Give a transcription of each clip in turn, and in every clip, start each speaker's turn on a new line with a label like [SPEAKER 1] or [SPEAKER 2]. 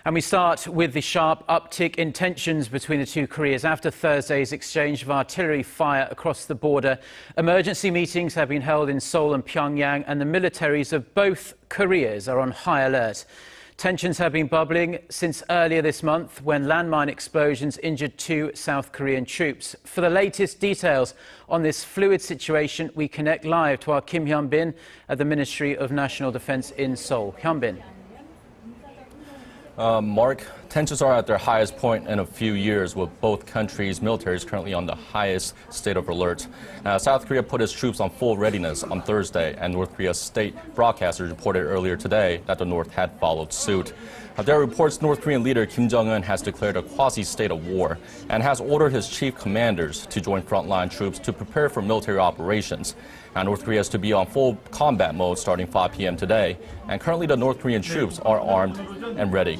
[SPEAKER 1] And we start with the sharp uptick in tensions between the two Koreas after Thursday's exchange of artillery fire across the border. Emergency meetings have been held in Seoul and Pyongyang, and the militaries of both Koreas are on high alert. Tensions have been bubbling since earlier this month when landmine explosions injured 2 South Korean troops. For the latest details on this fluid situation, we connect live to our Kim Hyun-bin at the Ministry of National Defense in Seoul. Hyun-bin.
[SPEAKER 2] Mark, tensions are at their highest point in a few years, with both countries' militaries currently on the highest state of alert. South Korea put its troops on full readiness on Thursday, and North Korea's state broadcasters reported earlier today that the North had followed suit. There are reports North Korean leader Kim Jong-un has declared a quasi-state of war and has ordered his chief commanders to join frontline troops to prepare for military operations. North Korea is to be on full combat mode starting 5 p.m. today, and currently the North Korean troops are armed and ready.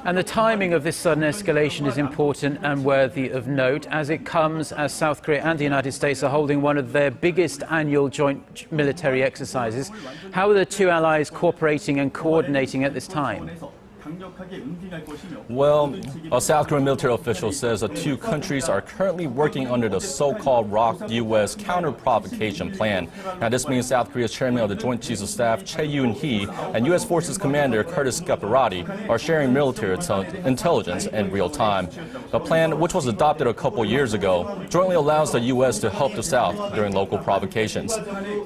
[SPEAKER 1] And the timing of this sudden escalation is important and worthy of note, as it comes as South Korea and the United States are holding one of their biggest annual joint military exercises. How are the two allies cooperating and coordinating at this time?
[SPEAKER 2] Well, a South Korean military official says the two countries are currently working under the so-called ROC U.S. counter-provocation plan. Now, this means South Korea's chairman of the Joint Chiefs of Staff, Chae Yoon-hee, and U.S. Forces Commander Curtis Scaparrotti are sharing military intelligence in real time. The plan, which was adopted a couple years ago, jointly allows the U.S. to help the South during local provocations.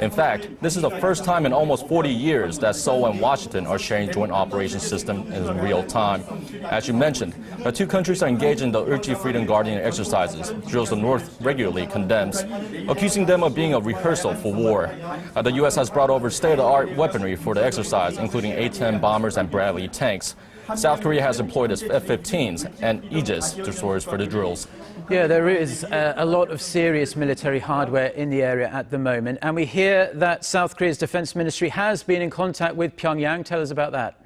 [SPEAKER 2] In fact, this is the first time in almost 40 years that Seoul and Washington are sharing joint operations system in real time. As you mentioned, the two countries are engaged in the Ulchi Freedom Guardian exercises, drills the North regularly condemns, accusing them of being a rehearsal for war. The U.S. has brought over state-of-the-art weaponry for the exercise, including A-10 bombers and Bradley tanks. South Korea has employed its F-15s and Aegis destroyers for the drills.
[SPEAKER 1] Yeah, there is a lot of serious military hardware in the area at the moment, and we hear that South Korea's defense ministry has been in contact with Pyongyang. Tell us about that.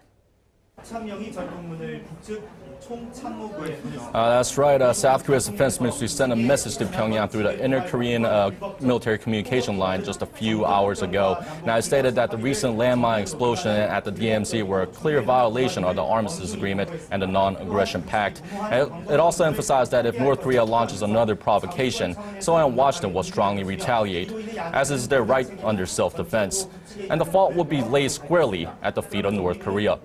[SPEAKER 2] That's right. South Korea's defense ministry sent a message to Pyongyang through the inter-Korean military communication line just a few hours ago. Now, it stated that the recent landmine explosion at the DMZ were a clear violation of the Armistice Agreement and the Non-Aggression Pact. It also emphasized that if North Korea launches another provocation, Seoul and Washington will strongly retaliate, as is their right under self-defense. And the fault will be laid squarely at the feet of North Korea.